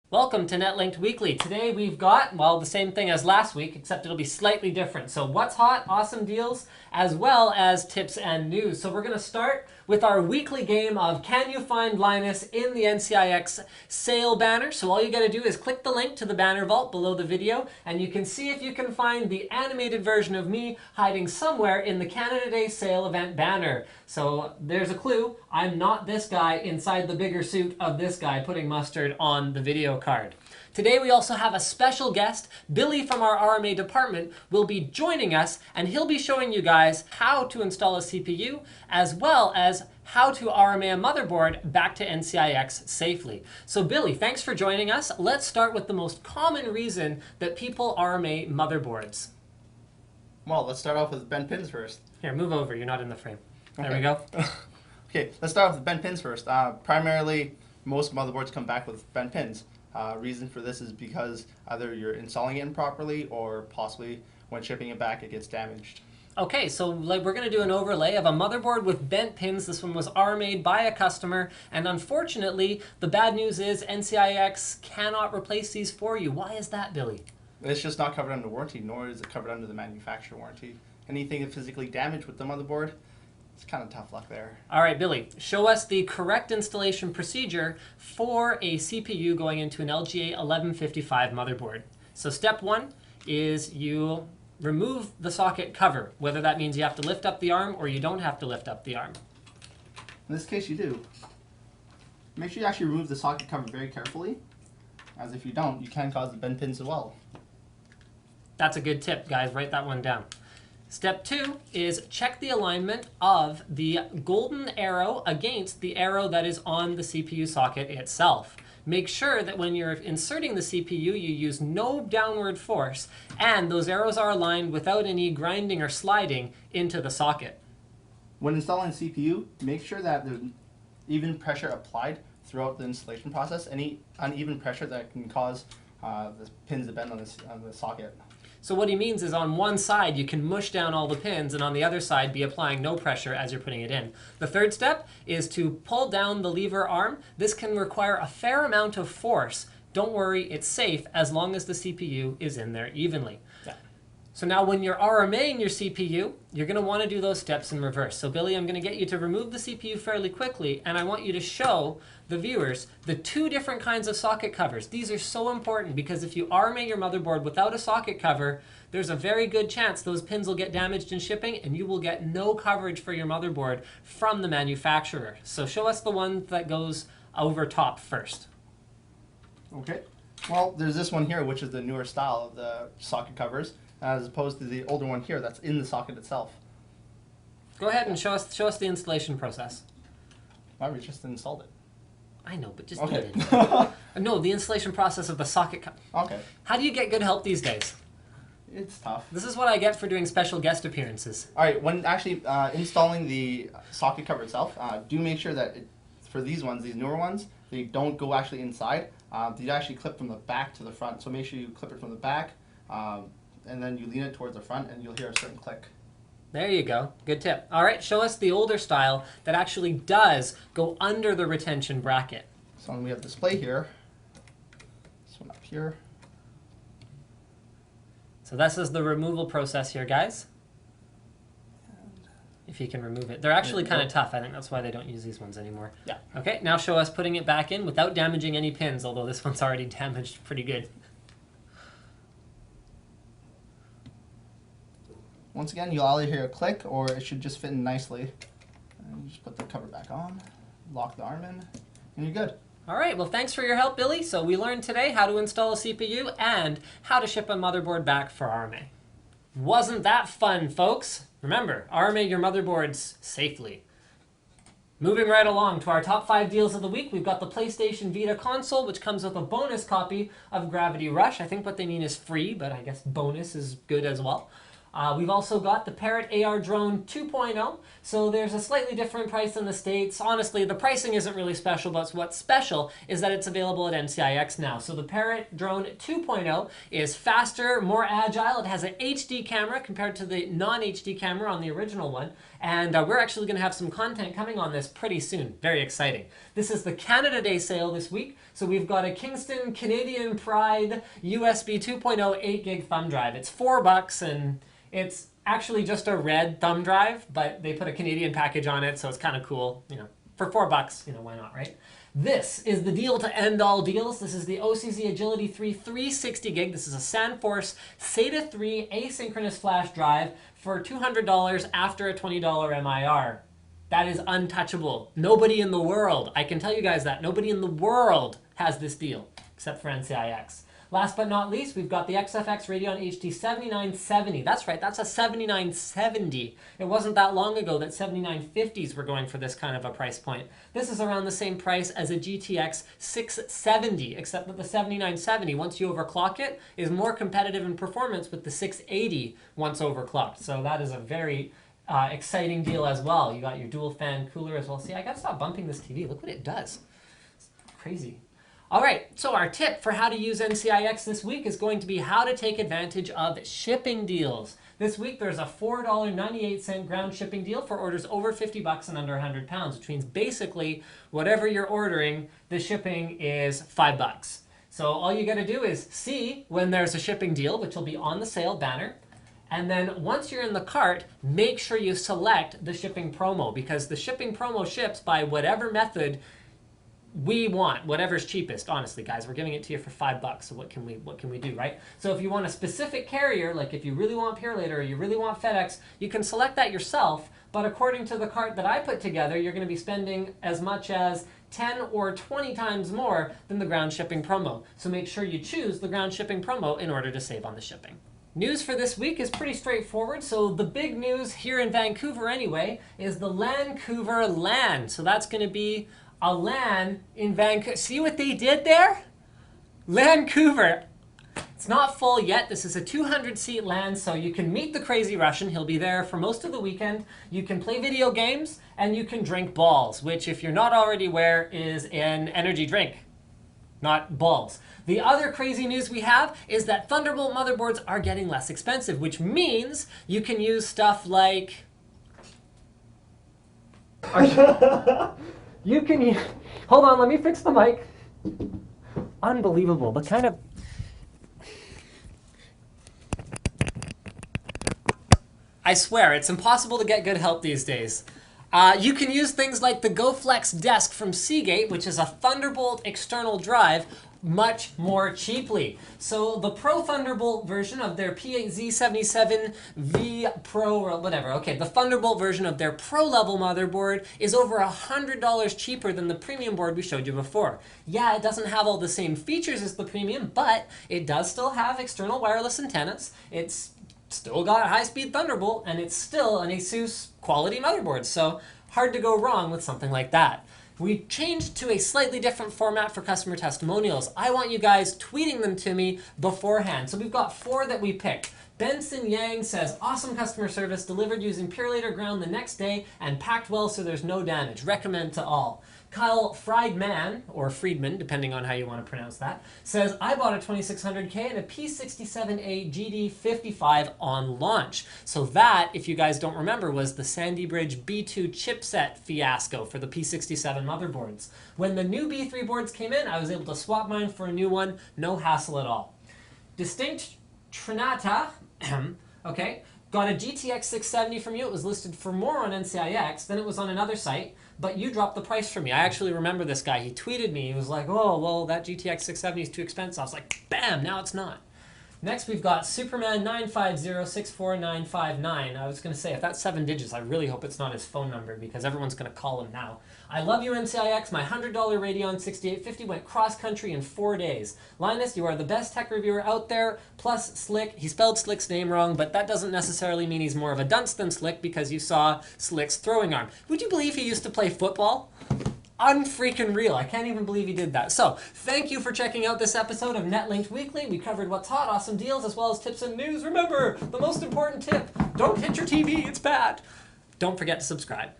Welcome to Netlinked Weekly. Today we've got, well, the same thing as last week, except it'll be slightly different. So what's hot, awesome deals, as well as tips and news. So we're going to start with our weekly game of Can You Find Linus in the NCIX sale banner. So all you got to do is click the link to the banner vault below the video, and you can see if you can find the animated version of me hiding somewhere in the Canada Day sale event banner. So there's a clue. I'm not this guy inside the bigger suit of this guy putting mustard on the video card. Today we also have a special guest. Billy from our RMA department will be joining us, and he'll be showing you guys how to install a CPU as well as how to RMA a motherboard back to NCIX safely. So Billy, thanks for joining us. Let's start with the most common reason that people RMA motherboards. Well, let's start off with bent pins first. Here, move over. You're not in the frame. There Okay. we go. Okay, let's start off with bent pins first. Primarily, most motherboards come back with bent pins. Reason for this is because either you're installing it improperly or possibly when shipping it back it gets damaged. Okay, so we're going to do an overlay of a motherboard with bent pins. This one was RMA'd by a customer, and unfortunately, the bad news is NCIX cannot replace these for you. Why is that, Billy? It's just not covered under warranty, nor is it covered under the manufacturer warranty. Anything physically damaged with the motherboard, it's kind of tough luck there. All right, Billy, show us the correct installation procedure for a CPU going into an LGA 1155 motherboard. So step one is you remove the socket cover, whether that means you have to lift up the arm or you don't have to lift up the arm. In this case you do. Make sure you actually remove the socket cover very carefully, as if you don't, you can cause the bent pins as well. That's a good tip, guys. Write that one down. Step two is check the alignment of the golden arrow against the arrow that is on the CPU socket itself. Make sure that when you're inserting the CPU, you use no downward force, and those arrows are aligned without any grinding or sliding into the socket. When installing the CPU, make sure that there's even pressure applied throughout the installation process. Any uneven pressure that can cause the pins to bend on the socket. So what he means is on one side you can mush down all the pins, and on the other side be applying no pressure as you're putting it in. The third step is to pull down the lever arm. This can require a fair amount of force. Don't worry, it's safe as long as the CPU is in there evenly. Yeah. So now when you're RMAing your CPU, you're going to want to do those steps in reverse. So Billy, I'm going to get you to remove the CPU fairly quickly, and I want you to show the viewers the two different kinds of socket covers. These are so important because if you RMA your motherboard without a socket cover, there's a very good chance those pins will get damaged in shipping and you will get no coverage for your motherboard from the manufacturer. So show us the one that goes over top first. Okay. Well, there's this one here, which is the newer style of the socket covers, as opposed to the older one here that's in the socket itself. Go ahead and show us the installation process. Wow, we just installed it. I know, but just Okay. get it. No, the installation process of the socket cover. Okay. How do you get good help these days? It's tough. This is what I get for doing special guest appearances. All right, when actually installing the socket cover itself, do make sure that for these ones, these newer ones, they don't go actually inside. They actually clip from the back to the front. So make sure you clip it from the back, and then you lean it towards the front, and you'll hear a certain click. There you go. Good tip. All right, show us the older style that actually does go under the retention bracket. So we have display here. This one up here. So this is the removal process here, guys. If you can remove it. They're actually kind of tough. I think that's why they don't use these ones anymore. Yeah. Okay, now show us putting it back in without damaging any pins, although this one's already damaged pretty good. Once again, you'll either hear a click or it should just fit in nicely. And you just put the cover back on, lock the arm in, and you're good. All right, well, thanks for your help, Billy. So we learned today how to install a CPU and how to ship a motherboard back for RMA. Wasn't that fun, folks? Remember, RMA your motherboards safely. Moving right along to our top 5 deals of the week, we've got the PlayStation Vita console, which comes with a bonus copy of Gravity Rush. I think what they mean is free, but I guess bonus is good as well. We've also got the Parrot AR Drone 2.0. So there's a slightly different price in the States. Honestly, the pricing isn't really special, but what's special is that it's available at NCIX now. So the Parrot Drone 2.0 is faster, more agile. It has an HD camera compared to the non-HD camera on the original one. And we're actually going to have some content coming on this pretty soon. Very exciting. This is the Canada Day sale this week. So we've got a Kingston Canadian Pride USB 2.0 8 gig thumb drive. It's $4 and it's actually just a red thumb drive, but they put a Canadian package on it, so it's kind of cool. You know, for $4, you know, why not, right? This is the deal to end all deals. This is the OCZ Agility 3 360 gig. This is a SandForce SATA 3 asynchronous flash drive for $200 after a $20 MIR. That is untouchable. Nobody in the world, I can tell you guys that, nobody in the world has this deal, except for NCIX. Last but not least, we've got the XFX Radeon HD 7970. That's right, that's a 7970. It wasn't that long ago that 7950s were going for this kind of a price point. This is around the same price as a GTX 670, except that the 7970, once you overclock it, is more competitive in performance with the 680 once overclocked. So that is a very exciting deal as well. You got your dual fan cooler as well. See, I gotta stop bumping this TV. Look what it does. It's crazy. All right, so our tip for how to use NCIX this week is going to be how to take advantage of shipping deals. This week there's a $4.98 ground shipping deal for orders over $50 and under 100 pounds, which means basically whatever you're ordering, the shipping is $5. So all you gotta do is see when there's a shipping deal, which will be on the sale banner. And then once you're in the cart, make sure you select the shipping promo, because the shipping promo ships by whatever method we want, whatever's cheapest. Honestly, guys, we're giving it to you for $5. So what can we do, right? So if you want a specific carrier, like if you really want Purelator or you really want FedEx, you can select that yourself. But according to the cart that I put together, you're going to be spending as much as 10 or 20 times more than the ground shipping promo. So make sure you choose the ground shipping promo in order to save on the shipping. News for this week is pretty straightforward. So the big news here in Vancouver anyway is the Vancouver LAN. So that's going to be a LAN in Vancouver. See what they did there? Vancouver. It's not full yet. This is a 200-seat LAN, so you can meet the crazy Russian. He'll be there for most of the weekend. You can play video games, and you can drink balls, which, if you're not already aware, is an energy drink, not balls. The other crazy news we have is that Thunderbolt motherboards are getting less expensive, which means you can use stuff like... You can use... Hold on, let me fix the mic. Unbelievable, but kind of... I swear, it's impossible to get good help these days. You can use things like the GoFlex Desk from Seagate, which is a Thunderbolt external drive, much more cheaply. So the Pro Thunderbolt version of their P8Z77V Pro or whatever, okay, the Thunderbolt version of their Pro level motherboard is over $100 cheaper than the premium board we showed you before. Yeah, it doesn't have all the same features as the premium, but it does still have external wireless antennas. It's still got high-speed Thunderbolt, and it's still an ASUS quality motherboard, so hard to go wrong with something like that. We changed to a slightly different format for customer testimonials. I want you guys tweeting them to me beforehand. So we've got 4 that we picked. Benson Yang says, awesome customer service, delivered using Purelator ground the next day and packed well so there's no damage. Recommend to all. Kyle Friedman, or Friedman, depending on how you want to pronounce that, says, I bought a 2600K and a P67A GD55 on launch. So that, if you guys don't remember, was the Sandy Bridge B2 chipset fiasco for the P67 motherboards. When the new B3 boards came in, I was able to swap mine for a new one, no hassle at all. Distinct Trinata, okay, got a GTX 670 from you. It was listed for more on NCIX, then it was on another site, but you dropped the price for me. I actually remember this guy. He tweeted me. He was like, oh, well, that GTX 670 is too expensive. I was like, bam, now it's not. Next, we've got Superman 950-64959. I was going to say, if that's 7 digits, I really hope it's not his phone number because everyone's going to call him now. I love you, NCIX. My $100 Radeon 6850 went cross-country in 4 days. Linus, you are the best tech reviewer out there, plus Slick. He spelled Slick's name wrong, but that doesn't necessarily mean he's more of a dunce than Slick because you saw Slick's throwing arm. Would you believe he used to play football? Unfreaking real. I can't even believe he did that. So, thank you for checking out this episode of Netlinked Weekly. We covered what's hot, awesome deals, as well as tips and news. Remember, the most important tip, don't hit your TV, it's bad. Don't forget to subscribe.